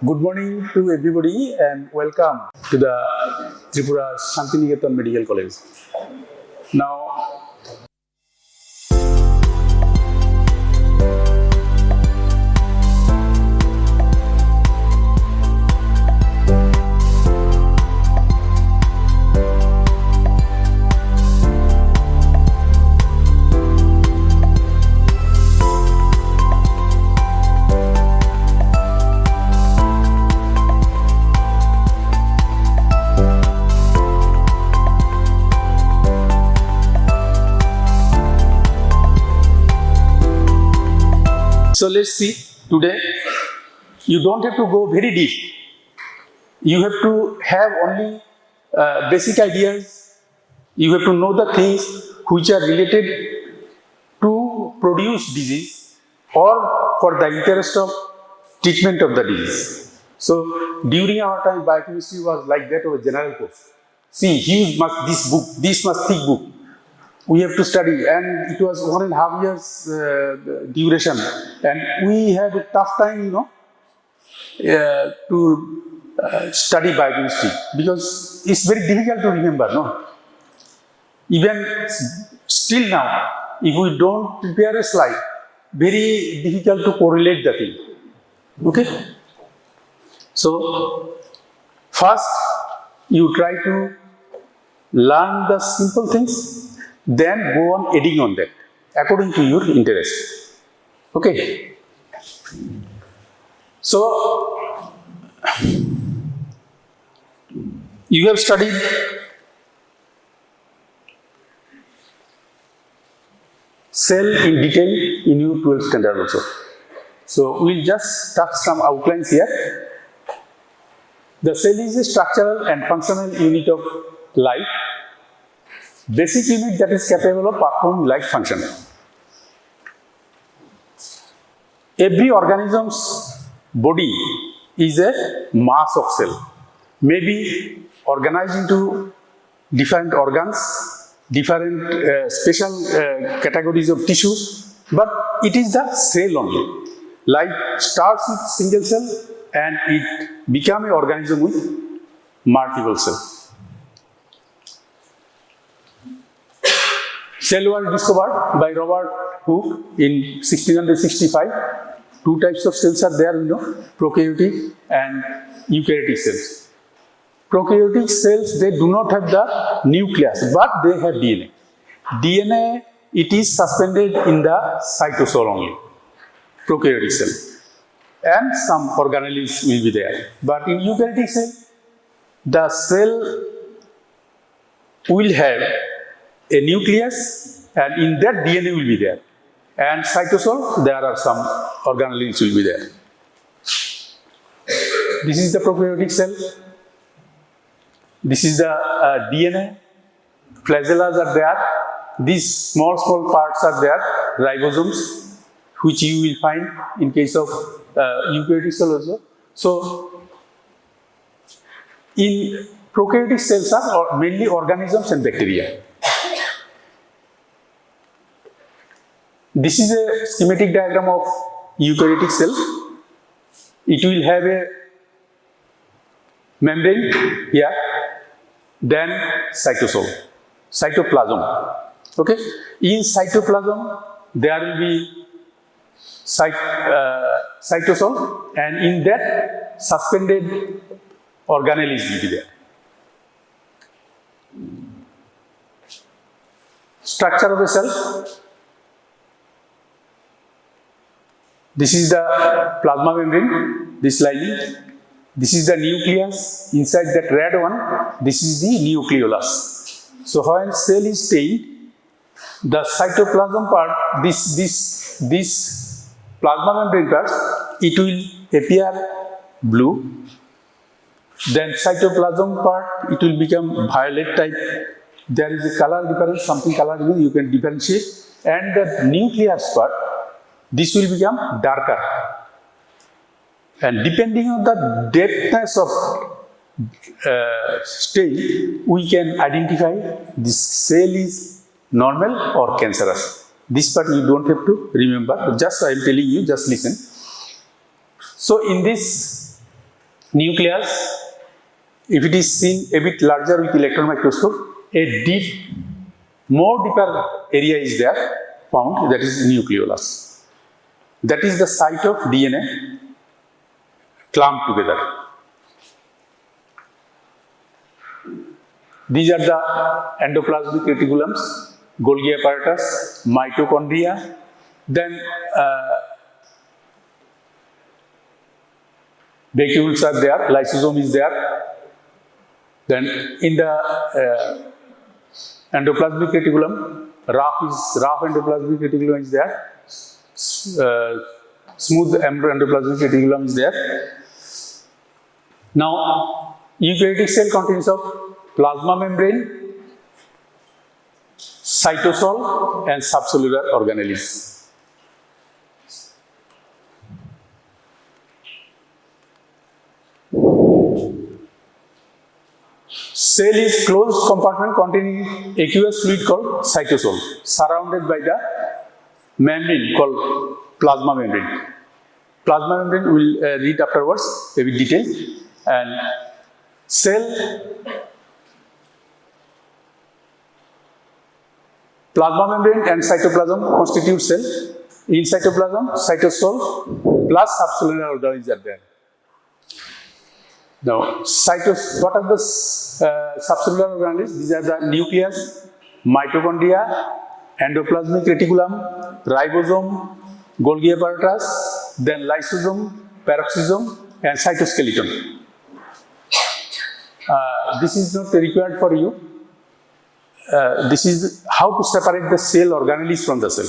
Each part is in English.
Good morning to everybody and welcome to the Tripura Shantiniketan Medical College. Now, so let's see, today you don't have to go very deep. You have to have only basic ideas. You have to know the things which are related to produce disease or for the interest of treatment of the disease. So during our time, biochemistry was like that of a general course. See, huge this much thick book. We have to study, and it was 1.5 years duration, and we had a tough time, to study biochemistry because it's very difficult to remember, no? Even still now, if we don't prepare a slide, very difficult to correlate the thing. Okay? So, first you try to learn the simple things, then go on adding on that according to your interest. Okay. So, you have studied cell in detail in your 12th standard also. So, we will just touch some outlines here. The cell is a structural and functional unit of life. Basic unit that is capable of performing life function. Every organism's body is a mass of cell, maybe organized into different organs, different special categories of tissue, but it is the cell only. Life starts with single cell and it becomes an organism with multiple cells. Cell was discovered by Robert Hooke in 1665. Two types of cells are there, prokaryotic and eukaryotic cells. Prokaryotic cells, they do not have the nucleus, but they have DNA. DNA, it is suspended in the cytosol only, prokaryotic cell. And some organelles will be there. But in eukaryotic cell, the cell will have a nucleus, and in that DNA will be there. And cytosol, there are some organelles will be there. This is the prokaryotic cell. This is the DNA. Flagellas are there. These small parts are there, ribosomes, which you will find in case of eukaryotic cell also. So, in prokaryotic cells are mainly organisms and bacteria. This is a schematic diagram of eukaryotic cell. It will have a membrane here, then cytoplasm. Okay? In cytoplasm, there will be cytosol, and in that suspended organelles will be there. Structure of a cell. This is the plasma membrane, this lining. This is the nucleus. Inside that red one, this is the nucleolus. So when cell is stained, the cytoplasm part, this plasma membrane part, it will appear blue. Then cytoplasm part, it will become violet type. There is a color difference, something color difference, you can differentiate. And the nucleus part, this will become darker. And depending on the depthness of stain, we can identify this cell is normal or cancerous. This part you don't have to remember, just I am telling you, just listen. So in this nucleus, if it is seen a bit larger with electron microscope, a more deeper area is there found, that is nucleolus. That is the site of DNA clumped together. These are the endoplasmic reticulums, Golgi apparatus, mitochondria, then vacuoles are there, lysosome is there. Then in the endoplasmic reticulum, rough endoplasmic reticulum is there, smooth endoplasmic reticulum is there. Now, eukaryotic cell contains of plasma membrane, cytosol and subcellular organelles. Cell is closed compartment containing aqueous fluid called cytosol, surrounded by the membrane called plasma membrane. Plasma membrane will read afterwards, a bit detail. And cell, plasma membrane and cytoplasm constitute cell. In cytoplasm, cytosol plus subcellular organelles are there. Now, what are the subcellular organelles? These are the nucleus, mitochondria, endoplasmic reticulum, ribosome, Golgi apparatus, then lysosome, peroxisome, and cytoskeleton. This is not required for you. This is how to separate the cell organelles from the cell.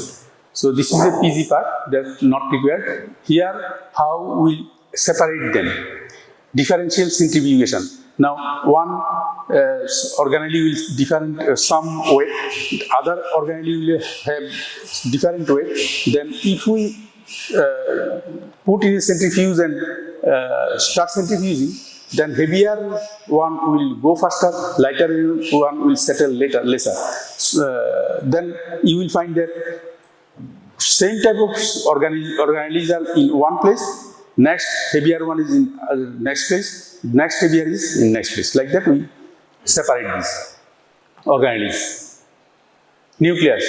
So this is the PG part, that's not required. Here, how we separate them. Differential centrifugation. Now, one organelle will different some weight, other organelle will have different weight. Then, if we put in a centrifuge and start centrifuging, then heavier one will go faster, lighter one will settle lesser. Then you will find that same type of organelles are in one place. Next heavier one is in next place, next heavier is in next place. Like that we separate these organelles. Nucleus.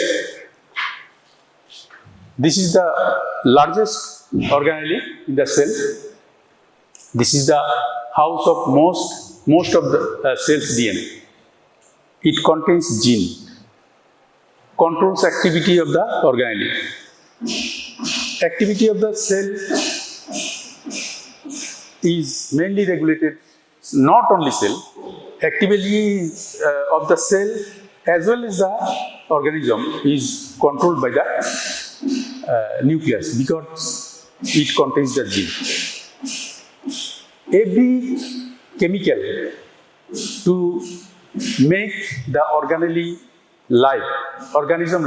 This is the largest organelle in the cell. This is the house of most of the cell's DNA. It contains gene, controls activity of the organelle. Activity of the cell is mainly regulated, not only cell, activity of the cell as well as the organism is controlled by the nucleus because it contains the gene. Every chemical to make the organism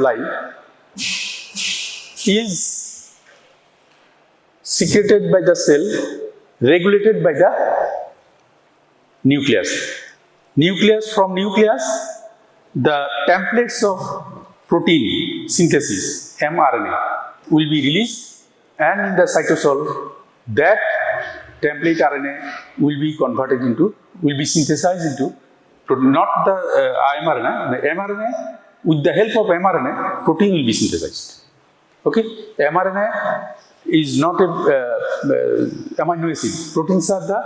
live is secreted by the cell, regulated by the nucleus. From nucleus, the templates of protein synthesis, mRNA, will be released, and in the cytosol, that template RNA will be synthesized into, not the mRNA, the mRNA, with the help of mRNA, protein will be synthesized. Okay, mRNA is not a amino acid. Proteins are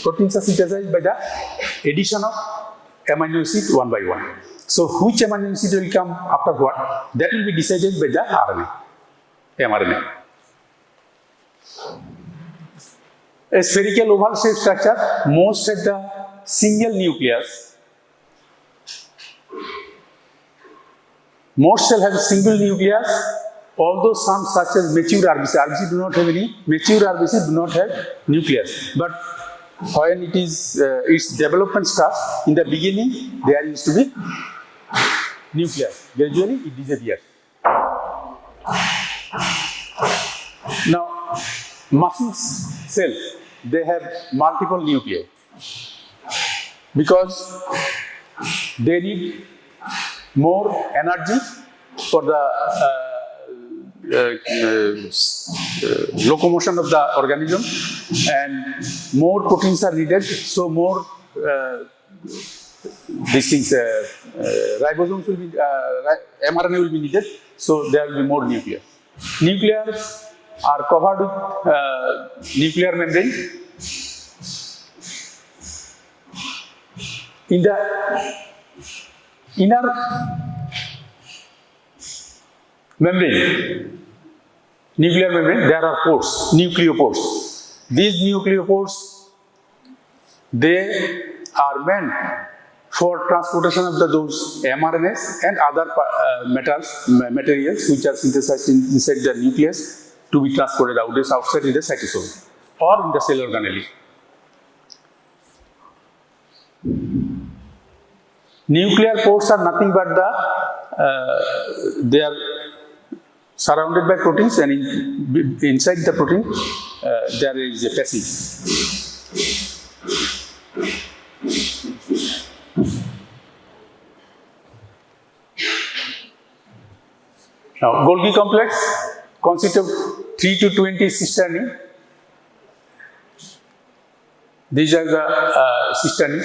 proteins are synthesized by the addition of amino acid one by one. So which amino acid will come after what? That will be decided by the mRNA. A spherical oval shaped structure, most have the single nucleus. Most cells have a single nucleus, although some such as mature RBC do not have any, mature RBC do not have nucleus. But when it is its development starts, in the beginning there used to be nucleus. Gradually it disappears. Now, muscle cells, they have multiple nuclei because they need more energy for the locomotion of the organism, and more proteins are needed, so more these things, ribosomes will be, mRNA will be needed, so there will be more nuclear. Nuclears are covered with nuclear membrane. In the inner membrane, nuclear membrane, there are pores, nucleopores. These nucleopores, they are meant for transportation of those mRNAs and other materials which are synthesized inside the nucleus to be transported outside in the cytosol or in the cell organelle. Nuclear pores are nothing but they are surrounded by proteins, and inside the protein there is a passage. Now, Golgi complex consists of 3 to 20 cisternae. These are the cisternae.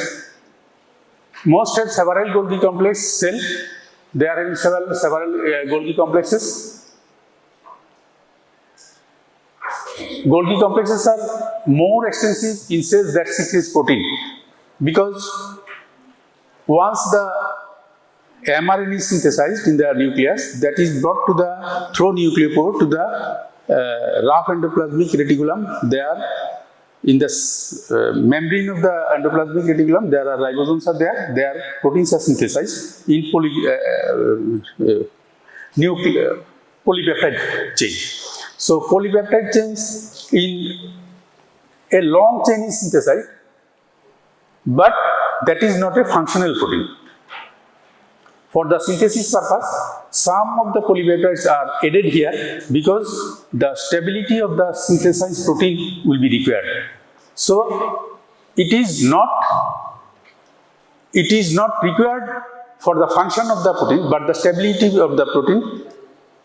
Most have several Golgi complex cell. They are in several Golgi complexes. Golgi complexes are more extensive in cells that secrete protein, because once the mRNA is synthesized in the nucleus, that is brought to the through nucleopore to the rough endoplasmic reticulum. There, in the membrane of the endoplasmic reticulum, there are ribosomes are there. Their proteins are synthesized in polypeptide chain. So polypeptide chains in a long chain is synthesized, but that is not a functional protein. For the synthesis purpose, some of the polypeptides are added here because the stability of the synthesized protein will be required. So it is not required for the function of the protein, but the stability of the protein,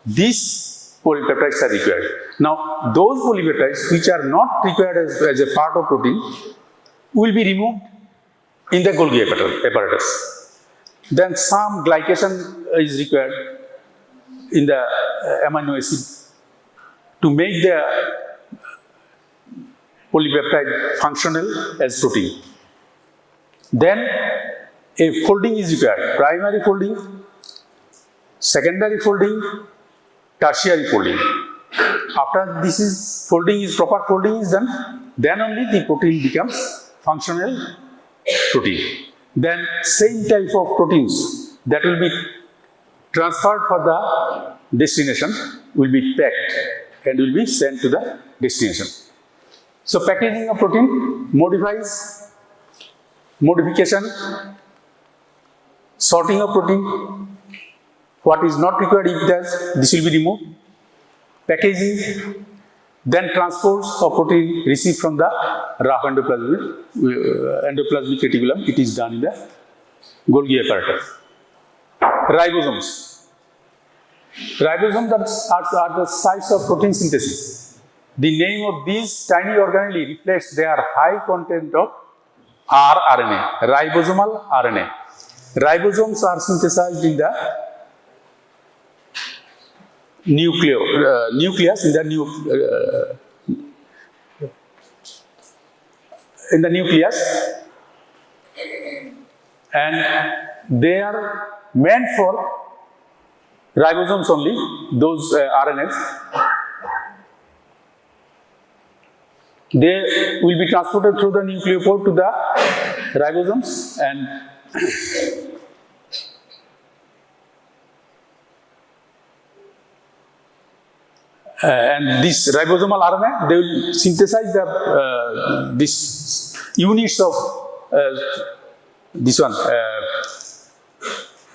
these polypeptides are required. Now, those polypeptides which are not required as a part of protein will be removed in the Golgi apparatus. Then some glycation is required in the amino acid to make the polypeptide functional as protein. Then a folding is required: primary folding, secondary folding, tertiary folding. After this is proper folding is done, then only the protein becomes functional protein. Then same type of proteins that will be transferred for the destination will be packed and will be sent to the destination. So packaging of protein modification, sorting of protein, what is not required if this will be removed, packaging, then transports of protein received from the rough endoplasmic reticulum. It is done in the Golgi apparatus. Ribosomes. Ribosomes are the sites of protein synthesis. The name of these tiny organelle reflects their high content of rRNA, ribosomal RNA. Ribosomes are synthesized in the nucleus, in the nucleus, and they are meant for ribosomes only, those RNAs. They will be transported through the nucleopore to the ribosomes, and this ribosomal RNA, they will synthesize these units of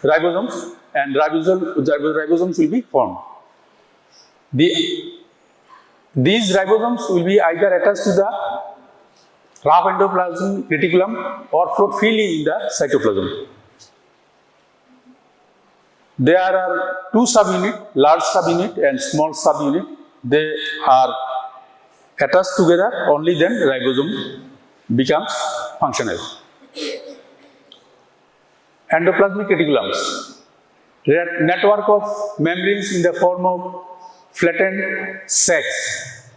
ribosomes, and ribosomes will be formed. These ribosomes will be either attached to the rough endoplasmic reticulum or float freely in the cytoplasm. There are two subunits, large subunit and small subunit. they are attached together, only then ribosome becomes functional. Endoplasmic reticulums, network of membranes in the form of flattened sacs.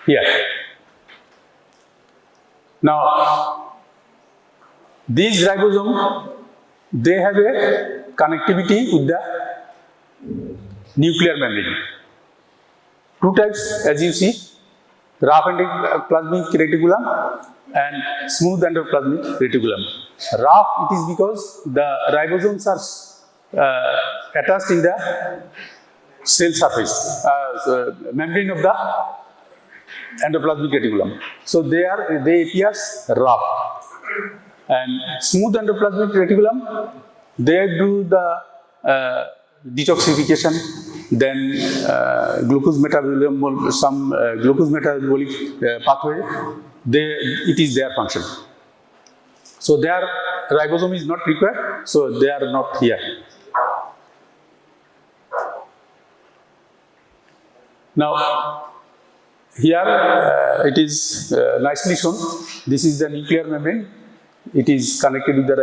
Here. Now, these ribosomes, they have a connectivity with the nuclear membrane. Two types, as you see, rough endoplasmic reticulum and smooth endoplasmic reticulum. Rough, it is because the ribosomes are attached in the cell surface, membrane of the endoplasmic reticulum. So they appear rough. And smooth endoplasmic reticulum, they do the detoxification, then glucose metabolism, some glucose metabolic pathway, it is their function. So their ribosome is not required, so they are not here. Now, here it is nicely shown. This is the nuclear membrane. It is connected with the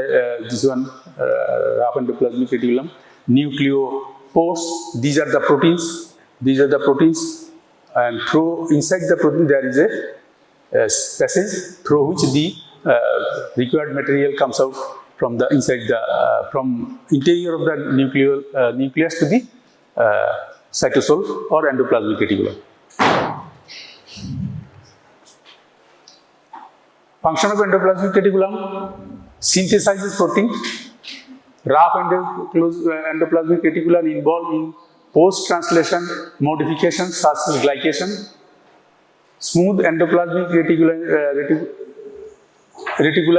this one rough endoplasmic reticulum. Nucleopores. These are the proteins. These are the proteins, and through inside the protein there is a passage through which the required material comes out from the inside the from interior of the nucleus to the cytosol or endoplasmic reticulum. Function of endoplasmic reticulum: synthesizes protein. Rough endoplasmic reticulum involved in post-translation modifications such as glycation. Smooth endoplasmic reticulum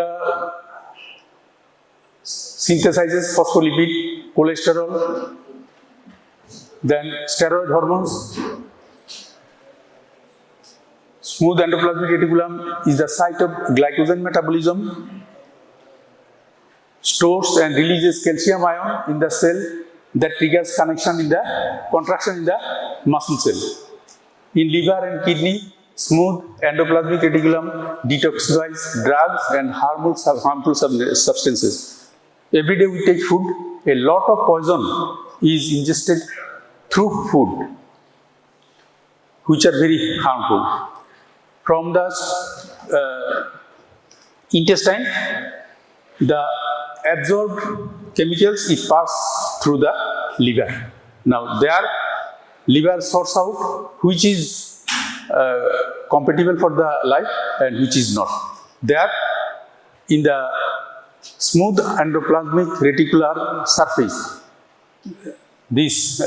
synthesizes phospholipid, cholesterol, then steroid hormones. Smooth endoplasmic reticulum is the site of glycogen metabolism, stores and releases calcium ion in the cell that triggers contraction in the muscle cell. In liver and kidney, smooth endoplasmic reticulum detoxifies drugs and harmful substances. Every day we take food, a lot of poison is ingested through food, which are very harmful. From the intestine, the absorbed chemicals, it pass through the liver. Now, there, liver sorts out which is compatible for the life and which is not. There, in the smooth endoplasmic reticular surface, this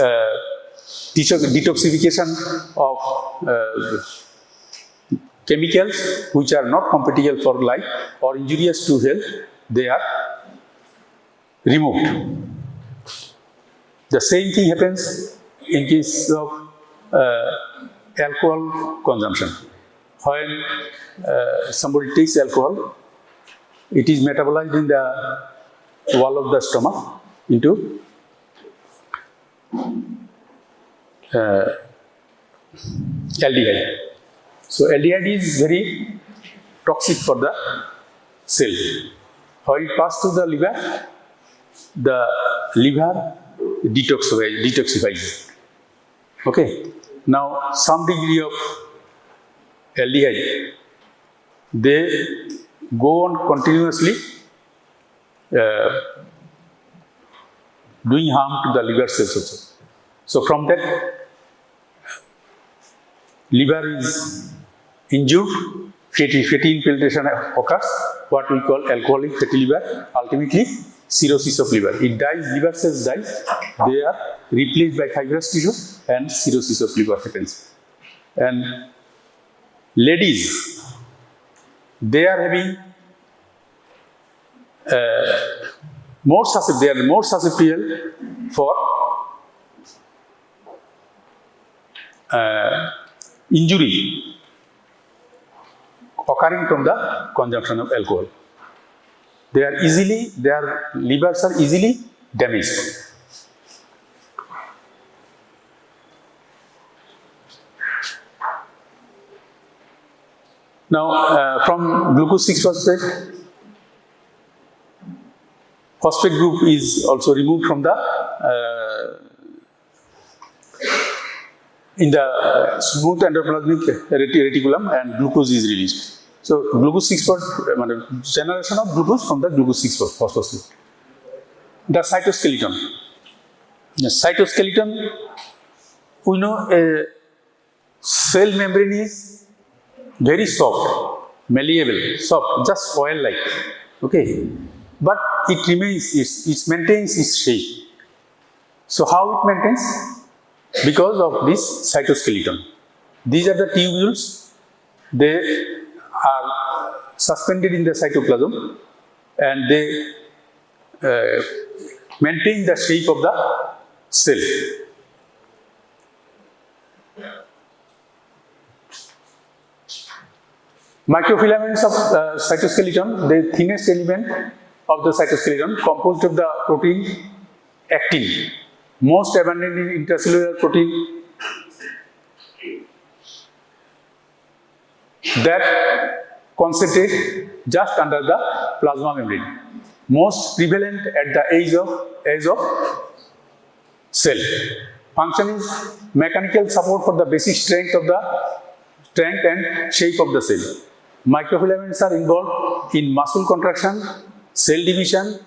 detoxification of chemicals which are not compatible for life or injurious to health, they are removed. The same thing happens in case of alcohol consumption. When somebody takes alcohol, it is metabolized in the wall of the stomach into aldehyde. So aldehyde is very toxic for the cell. When it passes to the liver detoxifies. Okay. Now, some degree of aldehyde, they go on continuously doing harm to the liver cells also. So, from that, liver is injured, fatty infiltration occurs, what we call alcoholic fatty liver, ultimately cirrhosis of liver. It dies, liver cells die, they are replaced by fibrous tissue and cirrhosis of liver happens. And ladies, they are having more susceptible for injury occurring from the consumption of alcohol. their livers are easily damaged. Now, from glucose 6-phosphate, phosphate group is also removed from the in the smooth endoplasmic reticulum, and glucose is released. So, glucose 6-phosphate generation of glucose from the glucose 6-phosphate. The cytoskeleton. The cytoskeleton, we know a cell membrane is very soft, malleable, soft, just oil-like. Okay, but it remains, it maintains its shape. So how it maintains? Because of this cytoskeleton. These are the tubules. They are suspended in the cytoplasm, and they maintain the shape of the cell. Microfilaments of cytoskeleton, the thinnest element of the cytoskeleton, composed of the protein actin, most abundant in intracellular protein that concentrate just under the plasma membrane, most prevalent at the edge of cell. Function is mechanical support for the basic strength and shape of the cell. Microfilaments are involved in muscle contraction, cell division,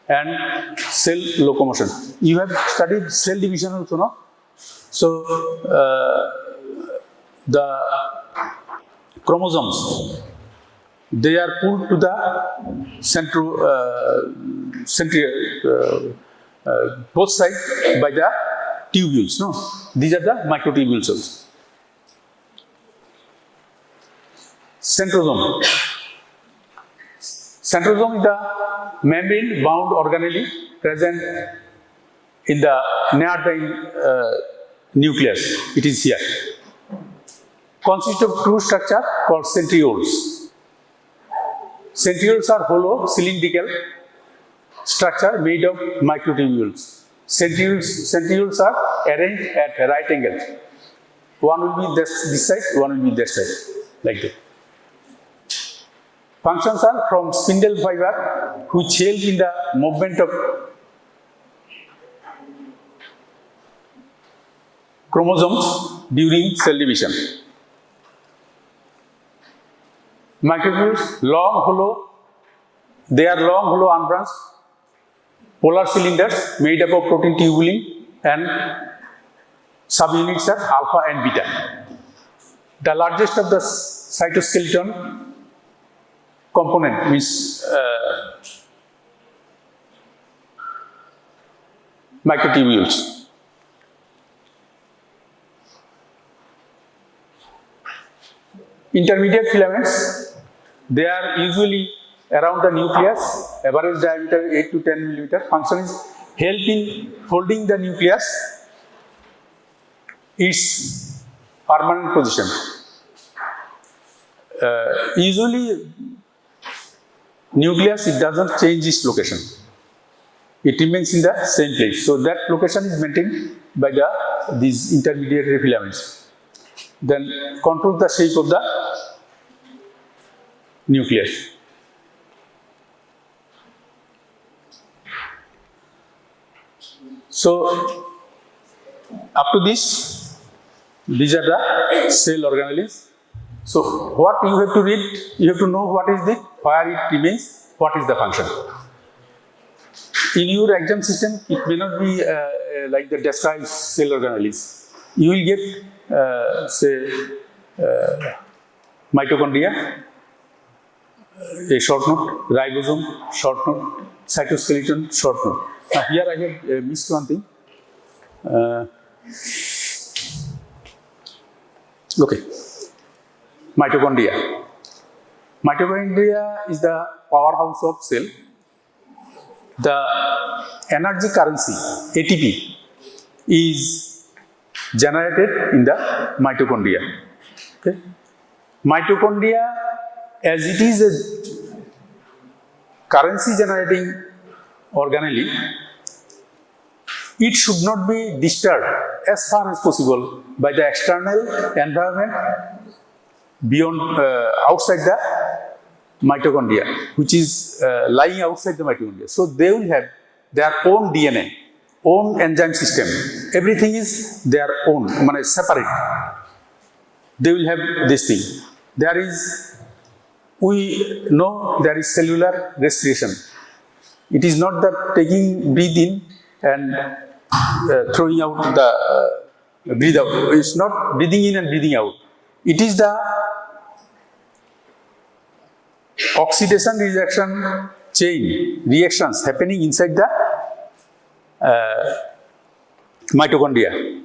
and cell locomotion. You have studied cell division also, no? So, the chromosomes, they are pulled to the both sides by the tubules, no? These are the microtubules also. Centrosome. Centrosome is the membrane bound organelle present in the near the nucleus. It is here. Consists of two structure called centrioles. Centrioles are hollow cylindrical structure made of microtubules. Centrioles are arranged at right angles. One will be this side, one will be that side, like that. Functions are from spindle fiber, which help in the movement of chromosomes during cell division. Microtubules, long, hollow, they are long, hollow, unbranched, polar cylinders made up of protein tubulin, and subunits are alpha and beta. The largest of the cytoskeleton component is microtubules. Intermediate filaments, they are usually around the nucleus, average diameter 8 to 10 millimeter. Function is help in holding the nucleus its permanent position. Usually, nucleus, it doesn't change its location. It remains in the same place. So that location is maintained by these intermediate filaments. Then control the shape of the nucleus. So up to this, these are the cell organelles. So what you have to read, you have to know what is it, where it remains, what is the function. In your exam system, it may not be like the described cell organelles. You will get, say, mitochondria, a short note, ribosome, short note, cytoskeleton, short note. Now here I have missed one thing. Okay. Mitochondria. Mitochondria is the powerhouse of cell. The energy currency, ATP, is generated in the mitochondria. Okay. Mitochondria, as it is currency generating organelle, it should not be disturbed as far as possible by the external environment beyond outside the mitochondria, which is lying outside the mitochondria. So they will have their own DNA, own enzyme system. Everything is their own, separate. They will have this thing. There is, we know there is cellular respiration. It is not that taking breathe in and throwing out the breathe out. It's not breathing in and breathing out. It is the oxidation reaction chain reactions happening inside the mitochondria.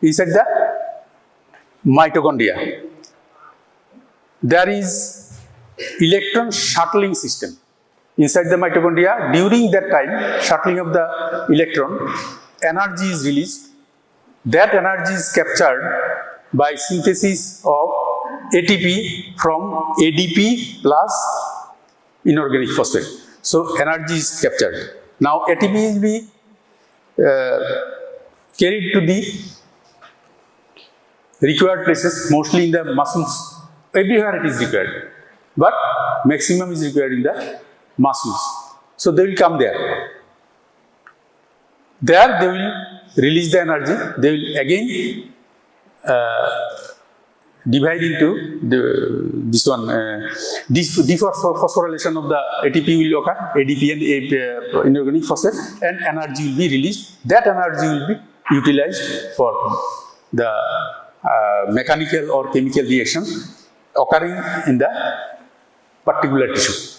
Inside the mitochondria, there is electron shuttling system inside the mitochondria. During that time, shuttling of the electron, energy is released. That energy is captured by synthesis of ATP from ADP plus inorganic phosphate. So energy is captured. Now ATP will be carried to the required places, mostly in the muscles. Everywhere it is required, but maximum is required in the muscles. So they will come there. There they will release the energy. They will again divide into this one, dephosphorylation of the ATP will occur, ADP and inorganic phosphate, and energy will be released. That energy will be utilized for the mechanical or chemical reaction occurring in the particular tissue.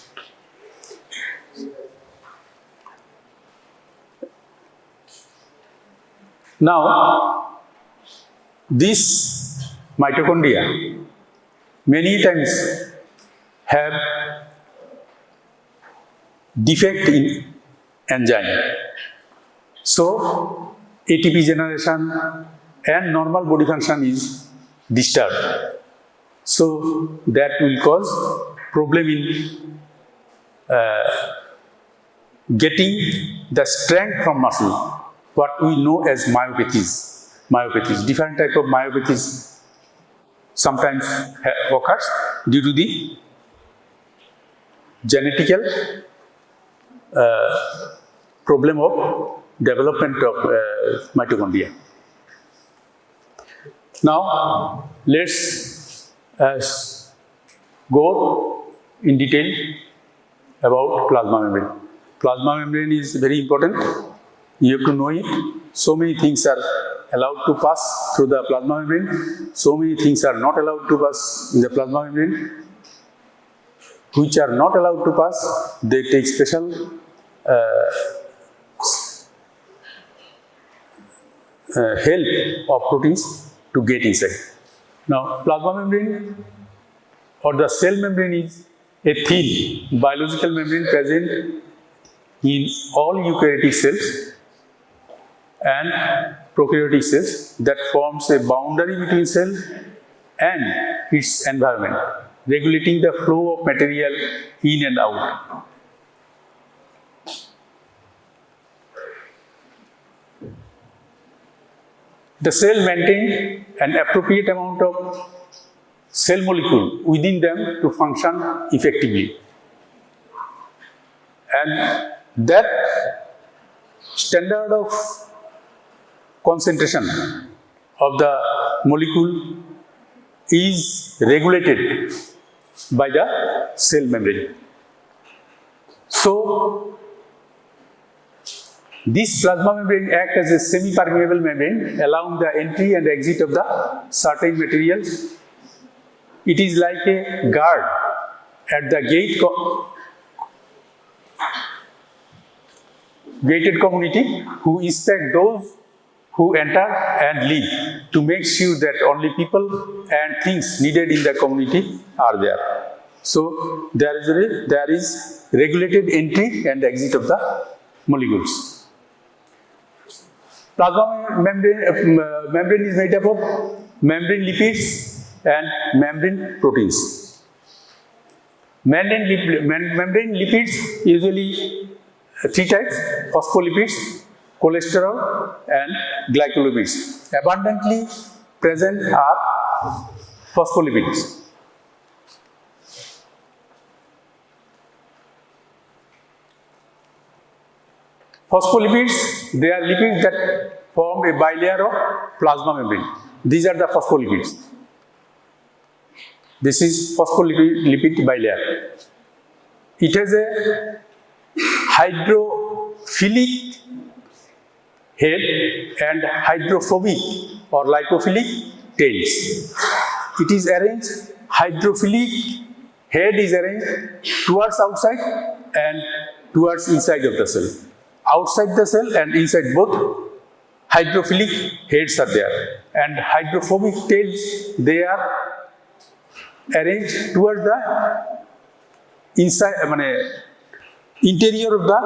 Now, this mitochondria many times have defect in enzyme. So, ATP generation and normal body function is disturbed. So, that will cause problem in getting the strength from muscle, what we know as myopathies. Different type of myopathies sometimes occurs due to the genetical problem of development of mitochondria. Now, let's go in detail about plasma membrane. Plasma membrane is very important. You have to know it. So many things are allowed to pass through the plasma membrane. So many things are not allowed to pass in the plasma membrane. Which are not allowed to pass, they take special help of proteins to get inside. Now, plasma membrane or the cell membrane is a thin biological membrane present in all eukaryotic cells and prokaryotic cells that forms a boundary between cell and its environment, regulating the flow of material in and out. The cell maintains an appropriate amount of cell molecule within them to function effectively. And that standard of concentration of the molecule is regulated by the cell membrane. So, this plasma membrane acts as a semi-permeable membrane, allowing the entry and exit of the certain materials. It is like a guard at the gated community who inspect those who enter and leave to make sure that only people and things needed in the community are there. So, there is regulated entry and exit of the molecules. Plasma membrane is made up of membrane lipids and membrane proteins. Membrane lipids usually three types: phospholipids, cholesterol, and glycolipids. Abundantly present are phospholipids. Phospholipids, they are lipids that form a bilayer of plasma membrane. These are the phospholipids. This is phospholipid bilayer. It has a hydrophilic head and hydrophobic or lipophilic tails. It is arranged, hydrophilic head is arranged towards outside and towards inside of the cell. Outside the cell and inside both, hydrophilic heads are there, and hydrophobic tails, they are arranged towards the inside, interior of the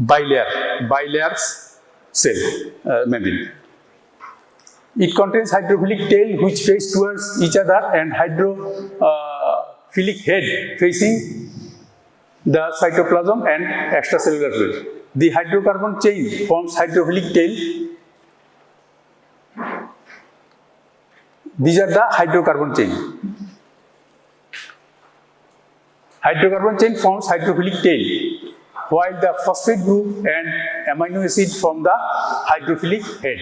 bilayer cell membrane. It contains hydrophilic tail which face towards each other and hydrophilic head facing the cytoplasm and extracellular fluid. The hydrocarbon chain forms hydrophilic tail. These are the hydrocarbon chain. Hydrocarbon chain forms hydrophilic tail, while the phosphate group and amino acid form the hydrophilic head.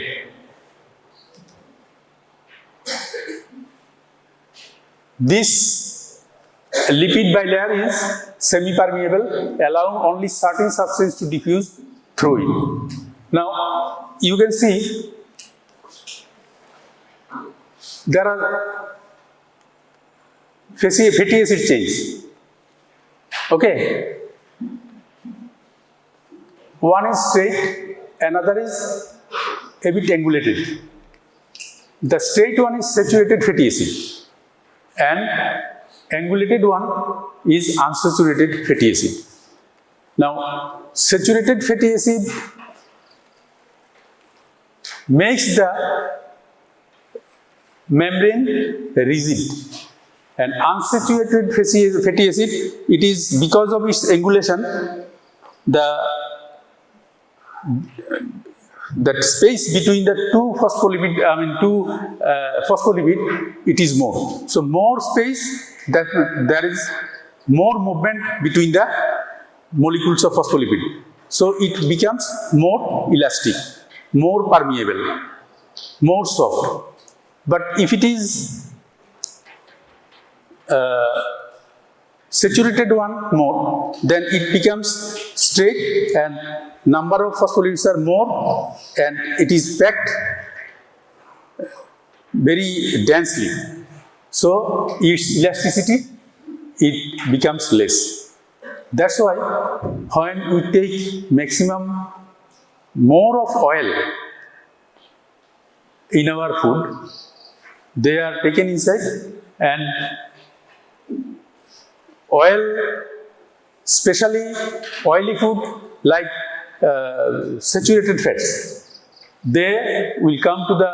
This lipid bilayer is semi-permeable, allowing only certain substance to diffuse through it. Now, you can see there are fatty acid chains. Okay, one is straight, another is a bit angulated. The straight one is saturated fatty acid, and angulated one is unsaturated fatty acid. Now, saturated fatty acid makes the membrane rigid, and unsaturated fatty acid, it is because of its angulation, that space between the two phospholipid, it is more. So more space, that there is more movement between the molecules of phospholipid. So it becomes more elastic, more permeable, more soft. But if it is saturated one more, then it becomes straight and number of phospholipids are more, and it is packed very densely. So its elasticity, it becomes less. That's why when we take maximum more of oil in our food, they are taken inside, and oil, especially oily food like saturated fats, they will come to the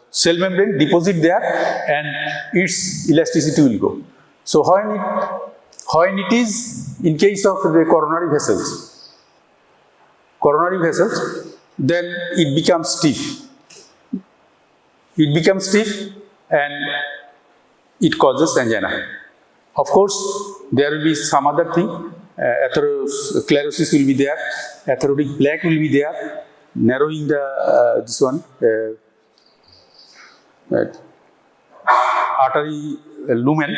cell membrane, deposit there, and its elasticity will go. So when it is in case of the coronary vessels, then it becomes stiff. It becomes stiff and it causes angina. Of course, there will be some other thing. Atherosclerosis will be there, atherodic plaque will be there, narrowing the this one artery lumen,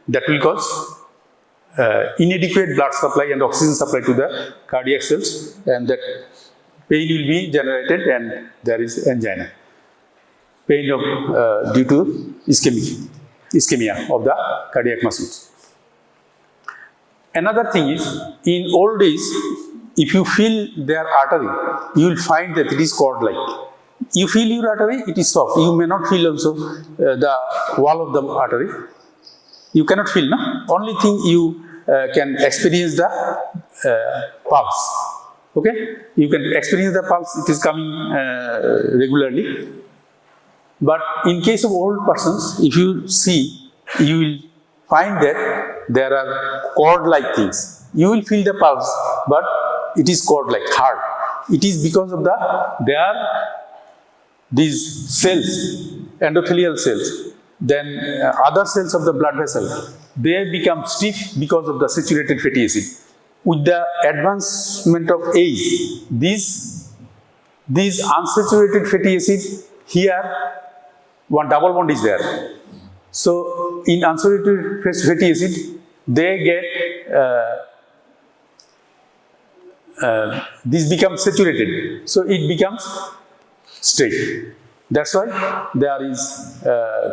that will cause inadequate blood supply and oxygen supply to the cardiac cells, and that pain will be generated and there is angina. Pain of due to ischemia of the cardiac muscles. Another thing is, in old days, if you feel their artery, you will find that it is cord-like. You feel your artery, it is soft. You may not feel also the wall of the artery. You cannot feel, no? Only thing you can experience the pulse. Okay? You can experience the pulse, it is coming regularly. But in case of old persons, if you see, you will find that there are cord-like things. You will feel the pulse, but it is cord-like, hard. It is because of these cells, endothelial cells, then other cells of the blood vessel, they become stiff because of the saturated fatty acid. With the advancement of age, these unsaturated fatty acid, here one double bond is there. So in unsaturated fatty acid, they get these become saturated, so it becomes straight. That's why there is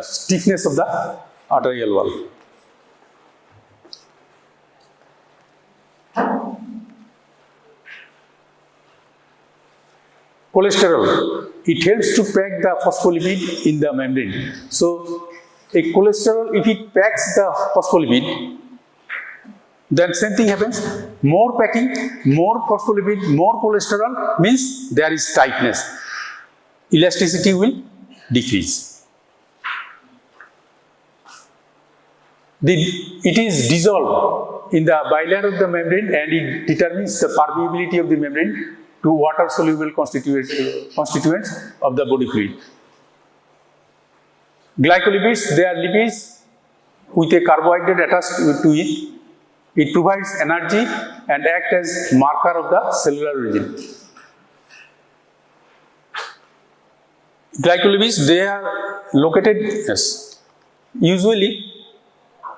stiffness of the arterial wall. Cholesterol, it helps to pack the phospholipid in the membrane. So a cholesterol, if it packs the phospholipid, then same thing happens. More packing, more phospholipid, more cholesterol means there is tightness. Elasticity will decrease. It is dissolved in the bilayer of the membrane and it determines the permeability of the membrane to water-soluble constituents of the body fluid. Glycolipids, they are lipids with a carbohydrate attached to it. It provides energy and acts as marker of the cellular origin. Glycolipids, they are located usually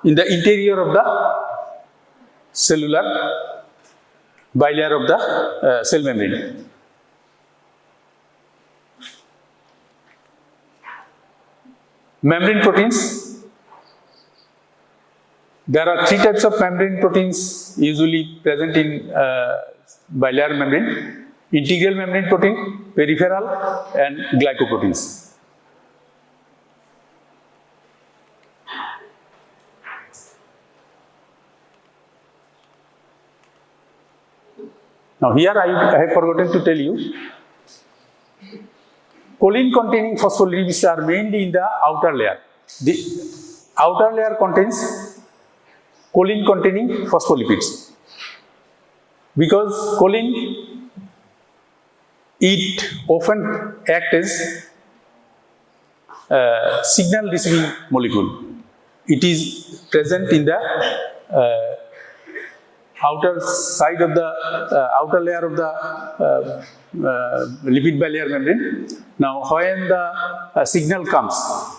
in the interior of the cellular bilayer of the cell membrane. Membrane proteins. There are 3 types of membrane proteins usually present in bilayer membrane: integral membrane protein, peripheral, and glycoproteins. Now here I have forgotten to tell you, choline containing phospholipids are mainly in the outer layer. The outer layer contains choline containing phospholipids. Because choline, it often acts as signal receiving molecule. It is present in the outer side of the outer layer of the lipid bilayer membrane. Now when the signal comes,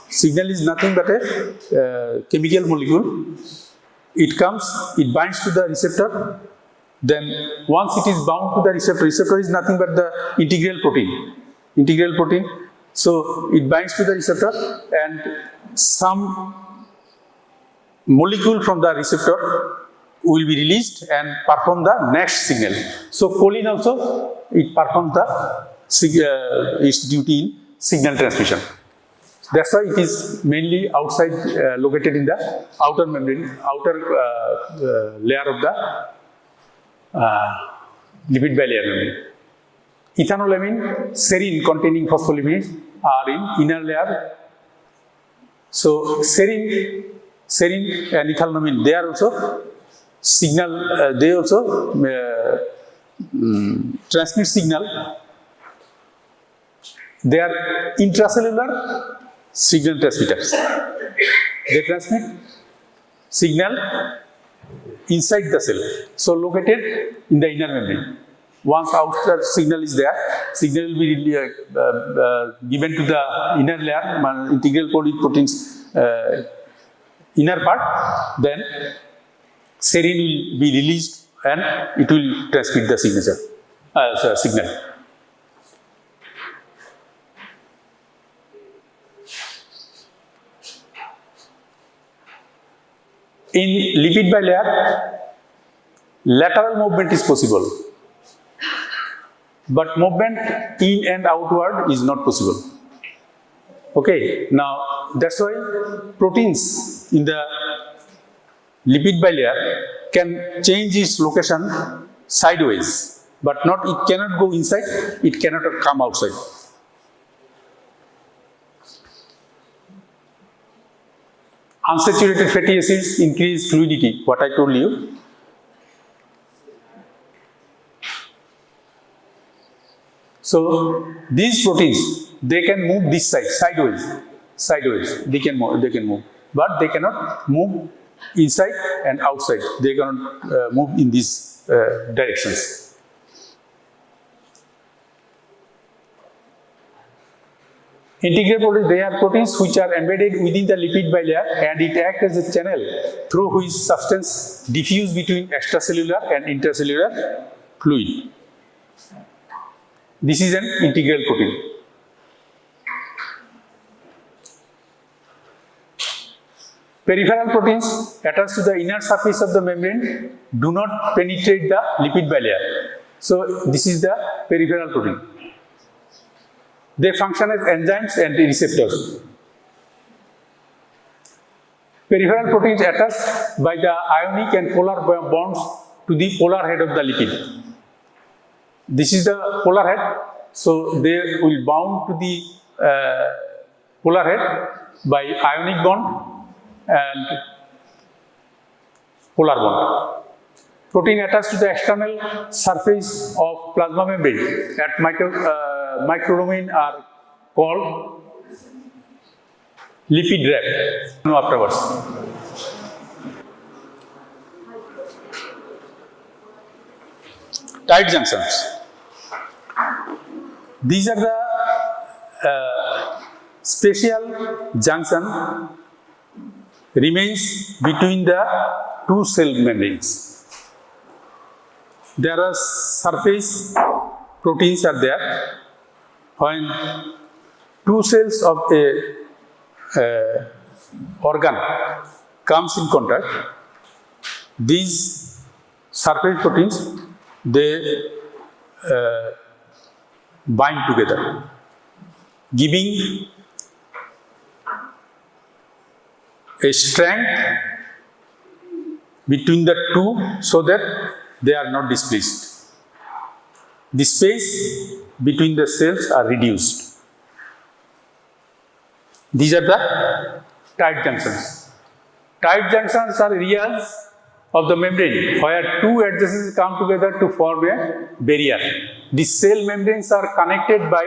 signal is nothing but a chemical molecule. It comes, it binds to the receptor. Then once it is bound to the receptor, receptor is nothing but the integral protein. So it binds to the receptor and some molecule from the receptor will be released and perform the next signal. So choline also, it performs its duty in signal transmission. That's why it is mainly outside, located in the outer membrane, outer layer of the lipid bilayer membrane. Ethanolamine, serine containing phospholipids are in inner layer. So serine and ethanolamine, they are also signal, they also transmit signal. They are intracellular signal transmitters. They transmit signal inside the cell. So located in the inner membrane. Once outer signal is there, signal will be given to the inner layer, integral proteins inner part, then serine will be released and it will transmit the signal. In lipid bilayer, lateral movement is possible, but movement in and outward is not possible. Okay, now that's why proteins in the lipid bilayer can change its location sideways, but it cannot go inside, it cannot come outside. Unsaturated fatty acids increase fluidity, what I told you. So these proteins, they can move this side, sideways, they can move, but they cannot move inside and outside, they cannot move in these directions. Integral proteins, they are proteins which are embedded within the lipid bilayer and it acts as a channel through which substance diffuse between extracellular and intracellular fluid. This is an integral protein. Peripheral proteins attached to the inner surface of the membrane do not penetrate the lipid bilayer. So this is the peripheral protein. They function as enzymes and receptors. Peripheral proteins attached by the ionic and polar bonds to the polar head of the lipid. This is the polar head, so they will bound to the polar head by ionic bond and polar bond. Protein attached to the external surface of plasma membrane at microdomain are called lipid wrap. No, afterwards. Tight junctions. These are the special junction remains between the two cell membranes. There are surface proteins are there. When two cells of a organ comes in contact, these surface proteins, they bind together, giving a strength between the two so that they are not displaced. The space between the cells are reduced. These are the tight junctions. Tight junctions are areas of the membrane where two adjacencies come together to form a barrier. The cell membranes are connected by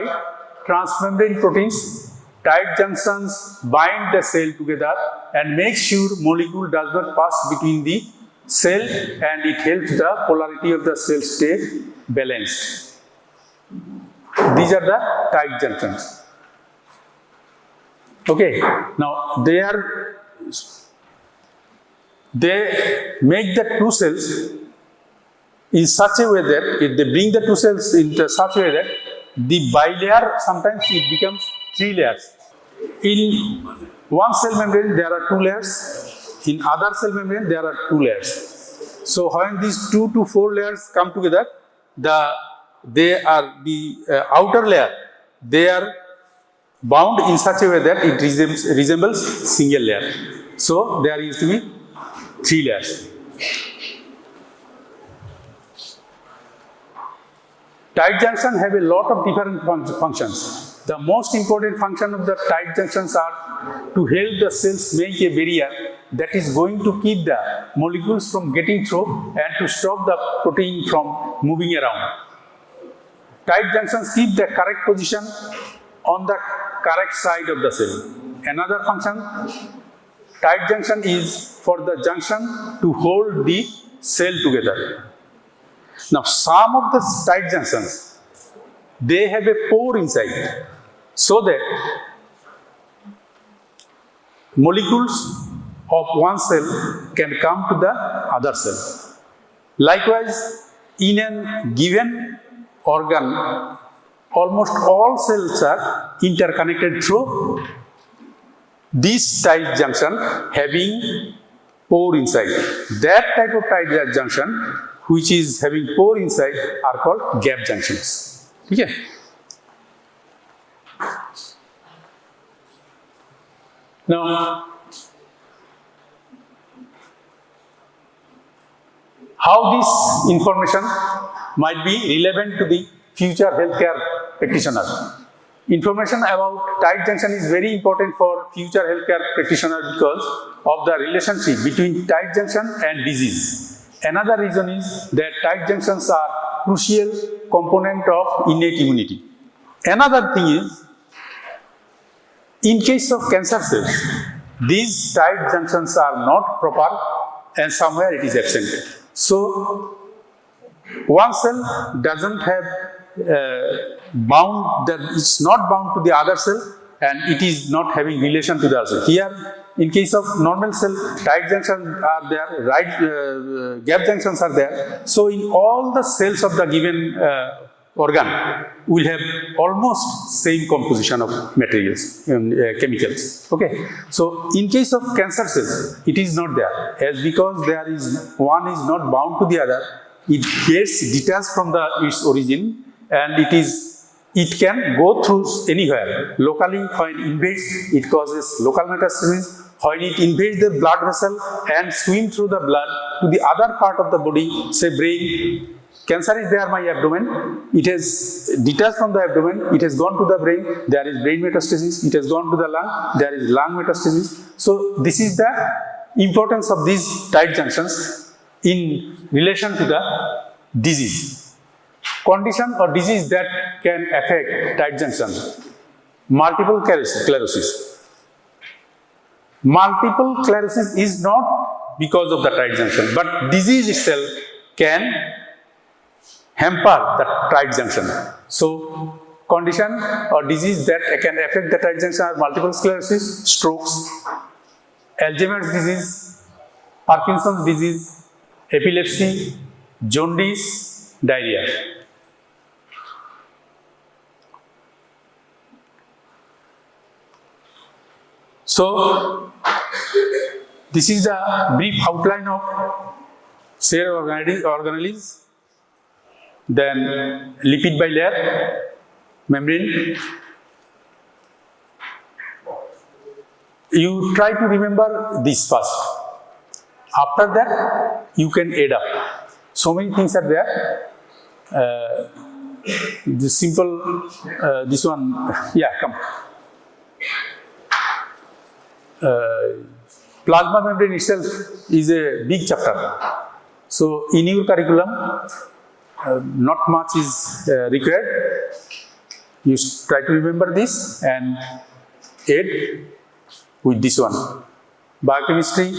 transmembrane proteins. Tight junctions bind the cell together and make sure molecule does not pass between the cell and it helps the polarity of the cell stay balanced. These are the tight junctions. Okay, now they make the two cells in such a way that if they bring the two cells into such a way that the bilayer sometimes it becomes 3 layers. In one cell membrane there are 2 layers. In other cell membrane there are 2 layers. So when these 2 to 4 layers come together, the outer layer, they are bound in such a way that it resembles single layer. So there used to be 3 layers. Tight junctions have a lot of different functions. The most important function of the tight junctions are to help the cells make a barrier that is going to keep the molecules from getting through and to stop the protein from moving around. Tight junctions keep the correct position on the correct side of the cell. Another function, tight junction is for the junction to hold the cell together. Now, some of the tight junctions, they have a pore inside so that molecules of one cell can come to the other cell. Likewise, in a given organ, almost all cells are interconnected through this tight junction having pore inside. That type of tight junction which is having pore inside are called gap junctions. Okay? Now, how this information might be relevant to the future healthcare practitioner. information about tight junction is very important for future healthcare practitioners because of the relationship between tight junction and disease. Another reason is that tight junctions are crucial component of innate immunity. Another thing is, in case of cancer cells, these tight junctions are not proper and somewhere it is absent. So, one cell doesn't have it's not bound to the other cell and it is not having relation to the other cell. Here, in case of normal cell, tight junctions are there, right gap junctions are there. So, in all the cells of the given organ, will have almost same composition of materials, chemicals. Okay. So, in case of cancer cells, it is not there, as because there is one is not bound to the other, it gets detached from its origin, and it can go through anywhere. Locally, when it invades, it causes local metastasis. When it invades the blood vessel and swim through the blood to the other part of the body, say brain. Cancer is there, my abdomen, it has detached from the abdomen, it has gone to the brain, there is brain metastasis, it has gone to the lung, there is lung metastasis. So, this is the importance of these tight junctions in relation to the disease. Condition or disease that can affect tight junction. Multiple sclerosis. Multiple sclerosis is not because of the tight junction, but disease itself can hamper the tight junction. So, condition or disease that can affect the tight junction are multiple sclerosis, strokes, Alzheimer's disease, Parkinson's disease, epilepsy, jaundice, diarrhea. So, this is the brief outline of cell organelles. Then lipid bilayer, membrane. You try to remember this first. After that, you can add up. So many things are there. This simple, this one, yeah, come. Plasma membrane itself is a big chapter. So, in your curriculum, not much is required. You try to remember this and add with this one. Biochemistry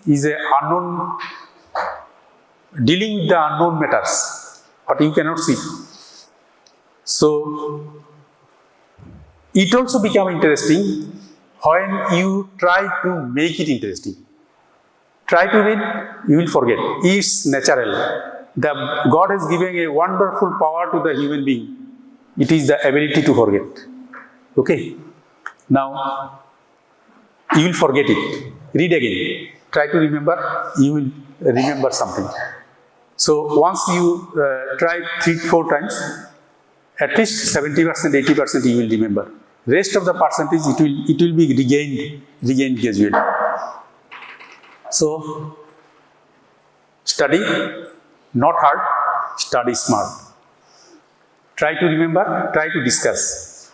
is a unknown, dealing with the unknown matters, but you cannot see. So, it also becomes interesting when you try to make it interesting. Try to read, you will forget. It's natural. God has given a wonderful power to the human being. It is the ability to forget. Okay. Now, you will forget it. Read again. Try to remember. You will remember something. So, once you try 3-4 times, at least 70%, 80% you will remember. Rest of the percentage, it will be regained gradually. So, study. Not hard, study smart. Try to remember, try to discuss.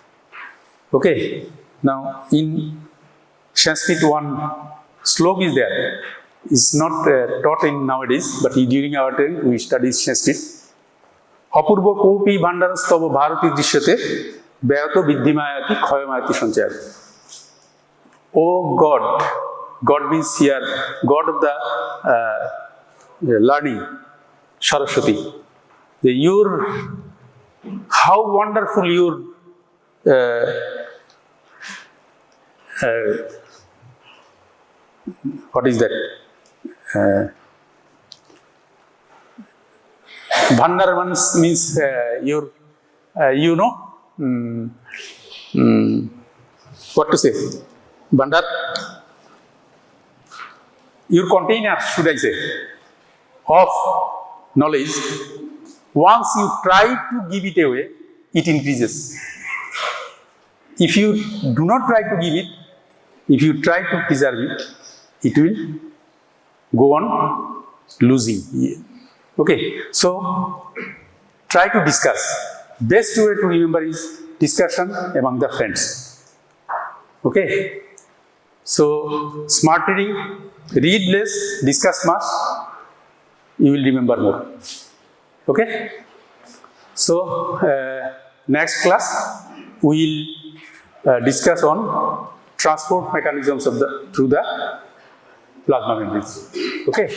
Okay. Now, in Sanskrit, one slok is there. It's not taught in nowadays, but during our time, we studied Sanskrit. Apurva kopi bhandarastava bharati drishyate bhayato viddhimayati khayamayati sanchayati. Oh God, God means here, God of the learning. Saraswati, how wonderful your what is that? Bhandar means your, what to say? Bhandar, your container, should I say, of knowledge, once you try to give it away, it increases. If you do not try to give it, if you try to preserve it, it will go on losing. Okay, so try to discuss. Best way to remember is discussion among the friends. Okay. So, smart reading, read less, discuss much, you will remember more. Okay. So, next class we will discuss on transport mechanisms of through the plasma membranes. Okay.